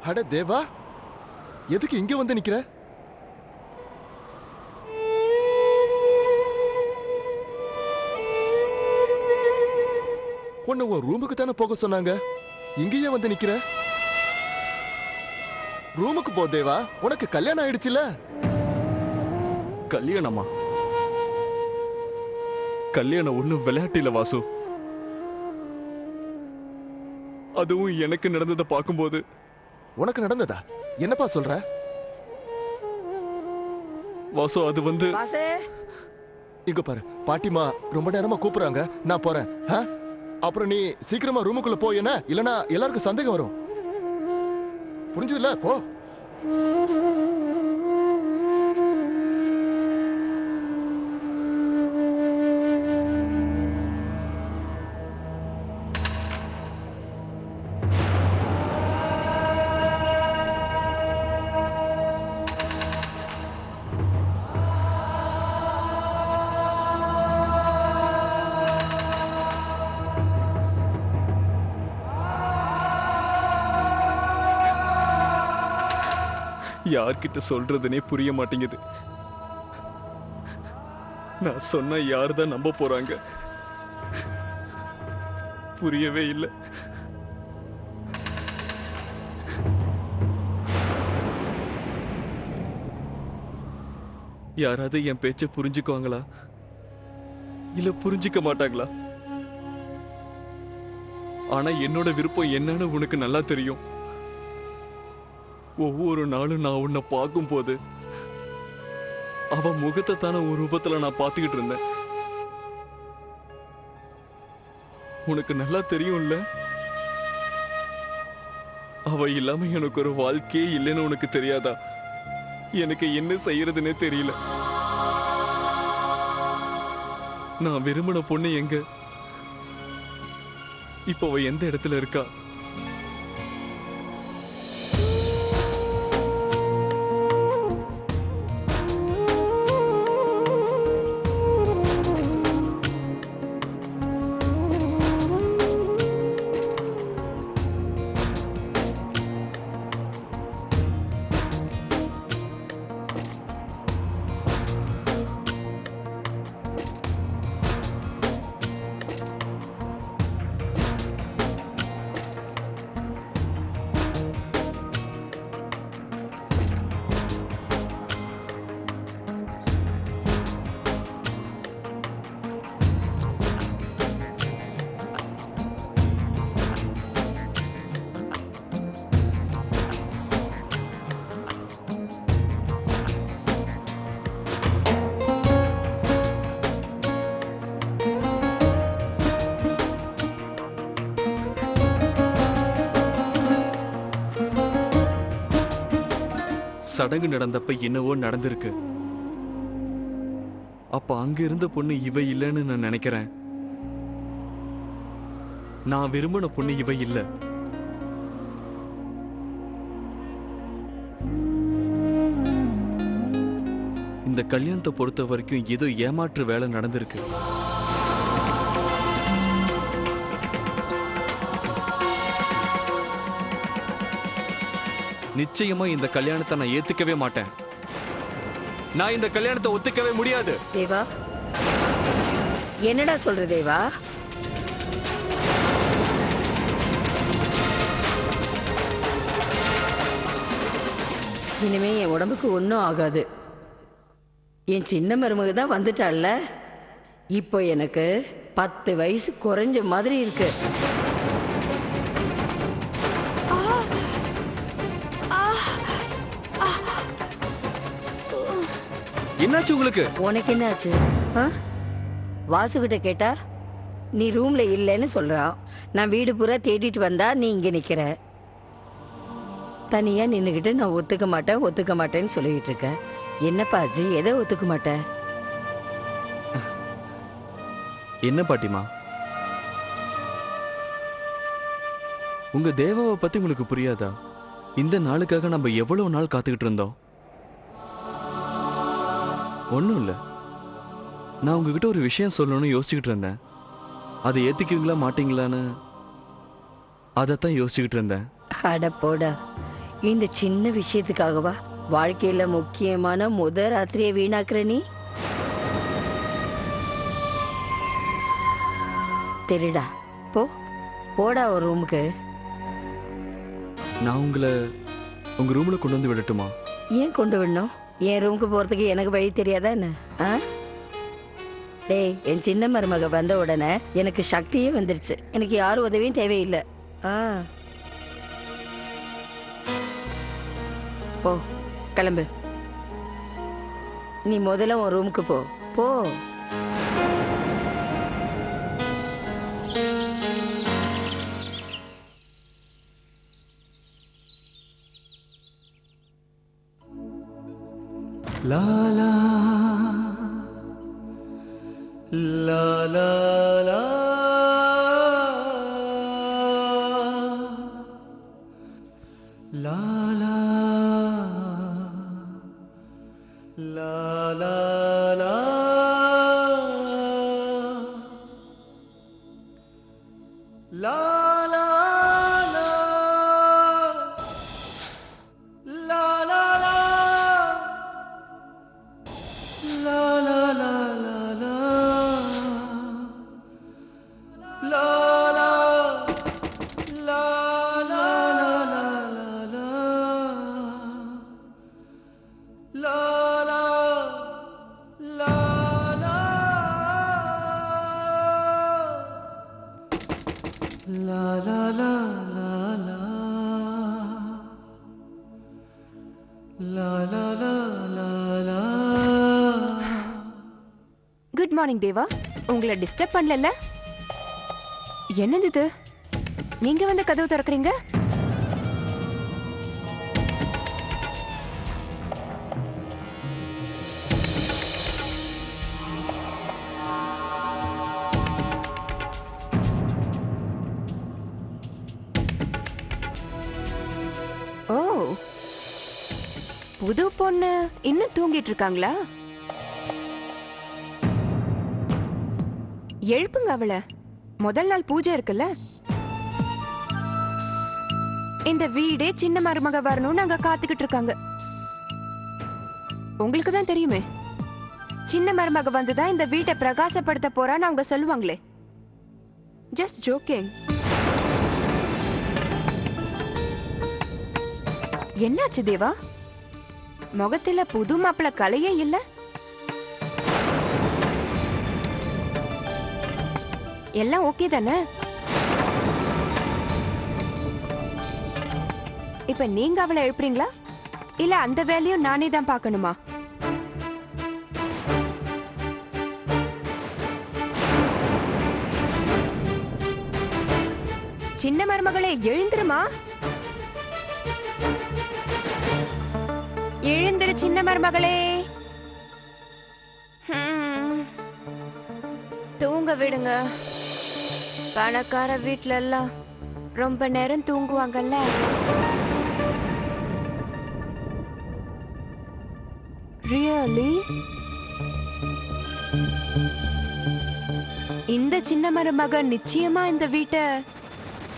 அட தேவா, எதுக்கு இங்க வந்து நிக்கிற? உன்னை உன் ரூமுக்கு தானே போக சொன்னாங்க, இங்கேயே வந்து நிக்கிற? ரூமுக்கு போ தேவா, உனக்கு கல்யாணம் ஆயிடுச்சுல. கல்யாணமா? கல்யாணம் ஒண்ணும் விளையாட்டில வாசு. அதுவும் எனக்கு நடந்ததை பார்க்கும்போது. உனக்கு நடந்ததா? என்னப்பா சொல்ற? வாசு அது வந்து இங்க பாரு, பாட்டிமா ரொம்ப நேரமா கூப்பிடுறாங்க, நான் போறேன். அப்புறம் நீ சீக்கிரமா ரூமுக்குள்ள போ, என்ன இல்லனா எல்லாருக்கும் சந்தேகம் வரும். புரிஞ்சதுல? போ. யார்கிட்ட சொல்றதுனே புரிய மாட்டேங்குது. நான் சொன்ன யாருதான் நம்ப போறாங்க? புரியவே இல்லை. யாராவது என் பேச்ச புரிஞ்சுக்குவாங்களா இல்ல புரிஞ்சுக்க மாட்டாங்களா? ஆனா என்னோட விருப்பம் என்னன்னு உனக்கு நல்லா தெரியும். ஒவ்வொரு நாளும் நான் உன்னை பார்க்கும் போது அவ முகத்தை தானே ஒரு ரூபத்துல நான் பார்த்துக்கிட்டு இருந்தேன். உனக்கு நல்லா தெரியும்ல, அவ இல்லாம எனக்கு ஒரு வாழ்க்கையே இல்லைன்னு உனக்கு தெரியாதா? எனக்கு என்ன செய்யறதுன்னே தெரியல. நான் விரும்பின பொண்ணு எங்க? இப்ப அவ எந்த இடத்துல இருக்கா? சடங்கு நடந்தப்ப என்னவோ நடந்திருக்கு. அப்ப அங்க இருந்த பொண்ணு இவ இல்லைன்னு நான் நினைக்கிறேன். நான் விரும்பின பொண்ணு இவ இல்ல. இந்த கல்யாணத்தை பொறுத்த வரைக்கும் ஏதோ ஏமாற்று வேலை நடந்திருக்கு. நிச்சயமா இந்த கல்யாணத்தை நான் ஏத்துக்கவே மாட்டேன். நான் இந்த கல்யாணத்தை ஒத்துக்கவே முடியாது. தேவா, என்னடா சொல்ற தேவா? இனிமே என் உடம்புக்கு ஒன்றும் ஆகாது. என் சின்ன மருமக தான் வந்துட்டாள்ல, இப்போ எனக்கு 10 வயசு குறைஞ்ச மாதிரி இருக்கு. என்னாச்சு உங்களுக்கு? உனக்கு என்னாச்சு? வாசுகிட்ட கேட்டா நீ ரூம்ல இல்லைன்னு சொல்றா. நான் வீடு பூரா தேடிட்டு வந்தா நீ இங்க நிக்கிற. தனியா நின்னுகிட்டு நான் ஒத்துக்க மாட்டேன்னு சொல்லிட்டு இருக்க. என்னப்பா அஜி, எதை ஒத்துக்க மாட்டேன்? என்ன பாட்டிமா, உங்க தேவாவை பத்தி உங்களுக்கு புரியாதா? இந்த நாளுக்காக நம்ம எவ்வளவு நாள் காத்துக்கிட்டு இருந்தோம். ஒண்ணும் இல்ல, நான் உங்ககிட்ட ஒரு விஷயம் சொல்லணும்னு யோசிச்சுக்கிட்டு இருந்தேன். அதை ஏத்துக்குவீங்களா மாட்டீங்களான்னு அதைத்தான் யோசிச்சுக்கிட்டு இருந்தேன். அட போடா, இந்த சின்ன விஷயத்துக்காகவா வாழ்க்கையில முக்கியமான ராத்திரியை வீணாக்குற நீ? தெரிடா, போடா ஒரு ரூமுக்கு. நான் உங்களை உங்க ரூம்ல கொண்டு வந்து விடட்டுமா? ஏன் கொண்டு விடணும்? என் ரூமுக்கு போறதுக்கு எனக்கு வழி தெரியாதா என்ன? டேய், என் சின்ன மருமக வந்த உடனே எனக்கு சக்தியே வந்துருச்சு. எனக்கு யாரும் உதவியும் தேவையில்லை. போ, கிளம்பு. நீ முதல்ல உன் ரூமுக்கு போ. லா லா லா லா லா லா லா லா லா லா லா குட் மார்னிங் தேவா. உங்களை டிஸ்டர்ப் பண்ணல? என்னது இது, நீங்க வந்து கதவு திறக்கறீங்க? புது பொண்ணு இன்னும் தூங்கிட்டு இருக்காங்களா? எழுப்புங்க அவளை. முதல் நாள் பூஜை இருக்குல்ல. இந்த வீடே சின்ன மருமக வரணும்னு அங்க காத்துக்கிட்டு இருக்காங்க. உங்களுக்கு தான் தெரியுமே, சின்ன மருமக வந்துதான் இந்த வீட்டை பிரகாசப்படுத்த போறான்னு அவங்க சொல்லுவாங்களே. Just joking. என்னாச்சு தேவா? முகத்துல புது மாப்பிள கலையே இல்ல. எல்லாம் ஓகே தானே? இப்ப நீங்க அவளை எழுப்புறீங்களா இல்ல அந்த வேலையும் நானே தான் பார்க்கணுமா? சின்ன மருமகளே எழுந்துருமா. எழுந்திரு சின்ன மருமகளே. தூங்க விடுங்க. பணக்கார வீட்ல எல்லாம் ரொம்ப நேரம் தூங்குவாங்கல்ல. ரியலி? இந்த சின்ன மருமக நிச்சயமா இந்த வீட்டை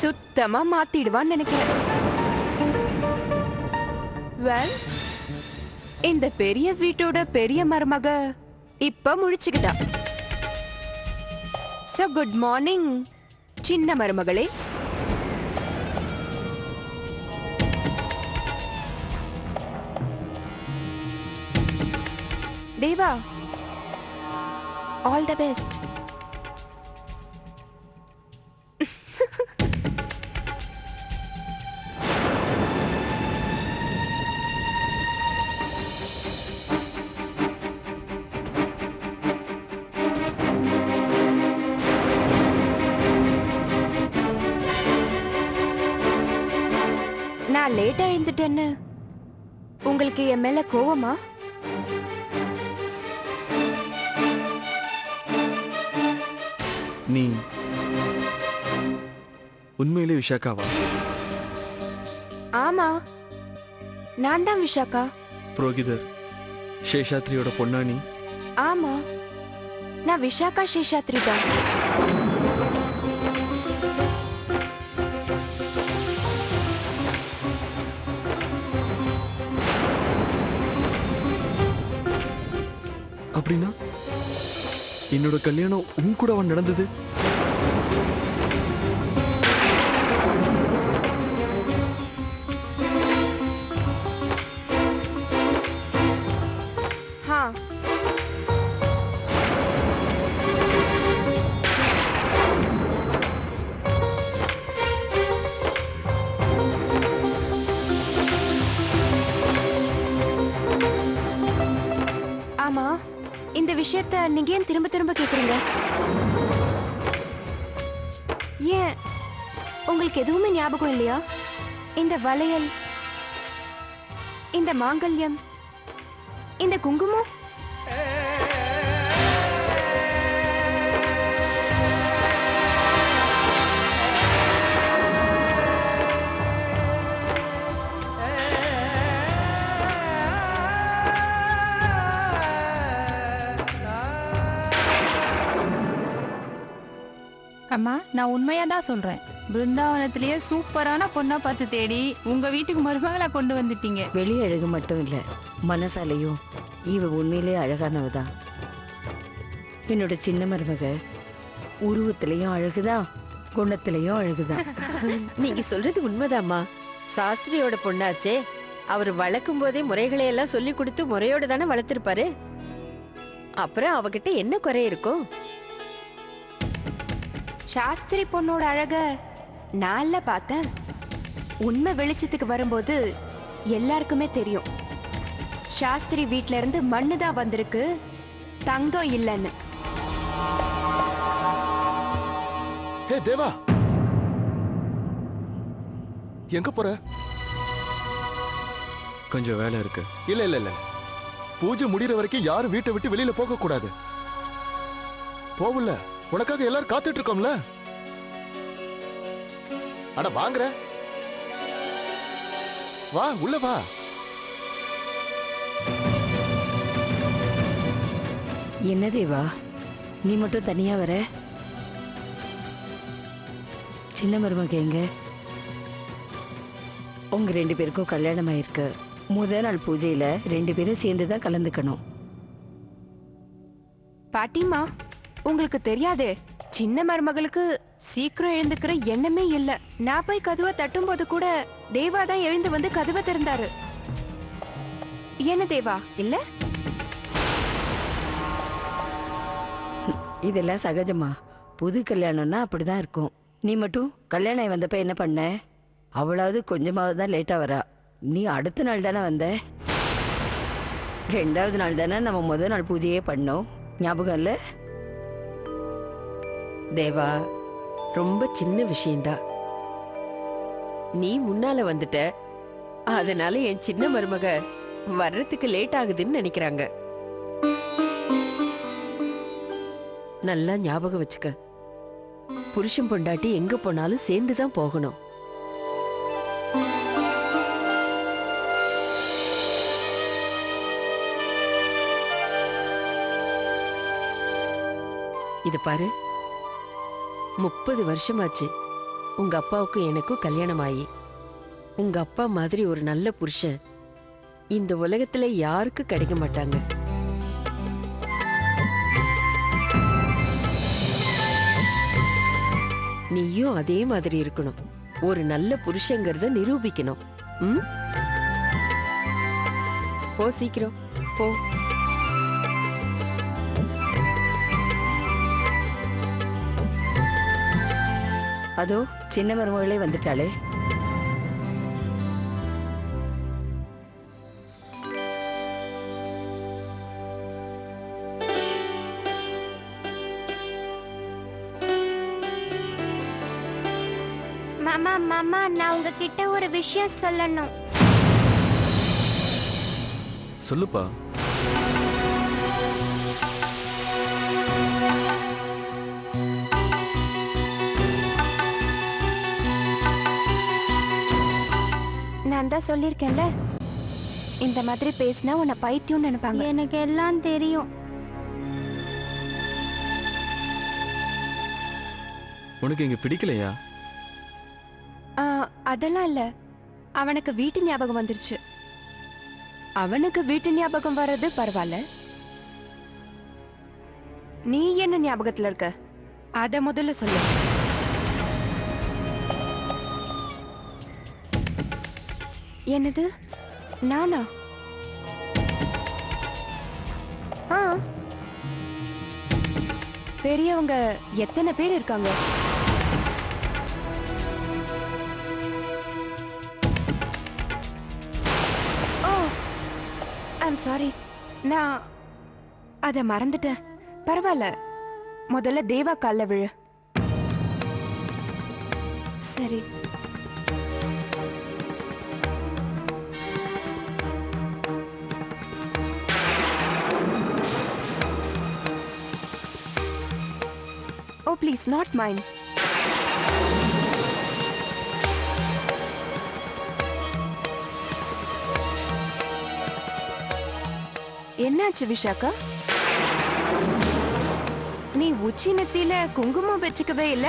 சுத்தமா மாத்திடுவான்னு நினைக்கிறேன். Well, இந்த பெரிய வீட்டோட பெரிய மருமக இப்ப முழிச்சுக்கிட்டா. So good morning சின்ன மருமகளே. தேவா, all the best. நான் லேட்டா எழுந்துட்டேன்னு உங்களுக்கு என் மேல கோவமா? நீ உண்மையிலே விஷாக்காவா? ஆமா, நான் தான் விஷாக்கா. புரோகிதர் சேஷாத்ரியோட பொண்ணா நீ? ஆமா, நான் விஷாக்கா சேஷாத்ரி தான். அப்படின்னா என்னோட கல்யாணம் உன் கூட நடந்தது? ஹா, ஆமா, இந்த விஷயத்தை நீங்க ஏன் திரும்ப திரும்ப கேக்குறீங்க? ஏன் உங்களுக்கு எதுவுமே ஞாபகம் இல்லையா? இந்த வளையல், இந்த மாங்கல்யம், இந்த குங்குமம். அம்மா, நான் உண்மையா தான் சொல்றேன். பிருந்தாவனத்திலேயே சூப்பரான பொண்ணா பார்த்து தேடி உங்க வீட்டுக்கு மருமகளா கொண்டு வந்துட்டீங்க. வெளி அழகு மட்டும் இல்ல, மனசாலையும் இவ உண்மையிலே அழகானவதான். என்னோட சின்ன மருமக உருவத்திலையும் அழகுதான், குணத்திலையும் அழகுதான். நீங்க சொல்றது உண்மைதாம்மா. சாஸ்திரியோட பொண்ணாச்சே, அவர் வளர்க்கும் போதே முறைகளை எல்லாம் சொல்லி கொடுத்து முறையோட தானே வளர்த்திருப்பாரு. அப்புறம் அவகிட்ட என்ன குறை இருக்கும்? சாஸ்திரி பொண்ணோட அழக நான்ல பார்த்தேன். உண்மை வெளிச்சத்துக்கு வரும்போது எல்லாருக்குமே தெரியும், சாஸ்திரி வீட்ல இருந்து மண்ணுதான் வந்திருக்கு, தங்கம் இல்லைன்னு. ஹே தேவா, எங்க போற? கொஞ்சம் வேலை இருக்கு. இல்ல இல்ல இல்ல, பூஜை முடியற வரைக்கும் யாரும் வீட்டை விட்டு வெளியில போக கூடாது. போகல, உனக்காக எல்லாரும் காத்துட்டு இருக்கோம்ல. அட வாங்குற, வா உள்ள வா. என்ன தேவா, நீ மட்டும் தனியா வர? சின்ன மருமக எங்க? உங்க 2 பேருக்கும் கல்யாணம் ஆயிருக்கு. முதல் நாள் பூஜையில 2 பேரும் சேர்ந்துதான் கலந்துக்கணும். பாட்டிமா, உங்களுக்கு தெரியாதே, சின்ன மருமகளுக்கு சீக்கிரம் எழுந்துக்கிற எண்ணமே இல்ல. நான் போய் கதவை தட்டும் போது கூட தேவா தான் எழுந்து வந்து கதவை திறந்தாரு. என்ன தேவா, இல்ல? இதெல்லாம் சகஜமா. புது கல்யாணம்னா அப்படிதான் இருக்கும். நீ மட்டும் கல்யாணம் ஆகி வந்தப்ப என்ன பண்ண? அவளாவது கொஞ்சமாவது தான் லேட்டா வரா. நீ அடுத்த நாள் தானே வந்த. 2வது நாள் தானே நம்ம முதல் நாள் பூஜையே பண்ணோம். ஞாபகம் இல்ல? தேவா, ரொம்ப சின்ன விஷயம்தான். நீ முன்னால வந்துட்ட, அதனால என் சின்ன மருமக வர்றதுக்கு லேட் ஆகுதுன்னு நினைக்கிறாங்க. நல்லா ஞாபகம் வச்சுக்க, புருஷன் பொண்டாட்டி எங்க போனாலும் சேர்ந்துதான் போகணும். இது பாரு, 30 வருஷமாச்சு உங்க அப்பாவுக்கும் எனக்கும் கல்யாணம் ஆகி. உங்க அப்பா மாதிரி ஒரு நல்ல புருஷன் இந்த உலகத்துல யாருக்கு கிடைக்க மாட்டாங்க. நீயும் அதே மாதிரி இருக்கணும். ஒரு நல்ல புருஷங்கிறத நிரூபிக்கணும். ம்? போ சீக்கிரம் போ. அதோ சின்ன மருமகளே வந்துட்டாளே. மாமா மாமா, நான் உங்ககிட்ட ஒரு விஷயம் சொல்லணும். சொல்லுப்பா. நான் தான் சொல்லிருக்கேன்ல, இந்த மாதிரி பேசினா உன்னை பைத்தியம் நினைப்பாங்க. எனக்கு எல்லாம் தெரியும். உனக்கு இங்க பிடிக்கலையா? அதெல்லாம் இல்ல, அவனுக்கு வீட்டு ஞாபகம் வந்துருச்சு. அவனுக்கு வீட்டு ஞாபகம் வர்றது பரவாயில்ல, நீ என்ன ஞாபகத்துல இருக்க அத முதல்ல சொல்லு. என்னது, நானா? பெரியவங்க எத்தனை பேர் இருக்காங்க? ஐம் சாரி, நான் அத மறந்துட்டேன். பரவாயில்ல, முதல்ல தேவா கால்ல விழு. சரி. Oh, please, not mine. என்னாச்சு விஷாக்கா? நீ உச்சி நெத்தியில குங்குமம் வச்சுக்கவே இல்ல?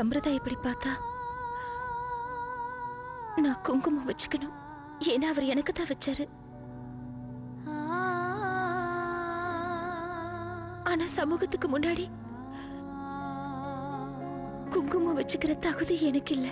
அமிர்தா இப்படி பார்த்தா நான் குங்குமம் வச்சுக்கணும். ஏன்னா அவர் எனக்கு தான் வச்சாரு. ஆனா சமூகத்துக்கு முன்னாடி குங்குமம் வச்சுக்கிற தகுதி எனக்கு இல்ல.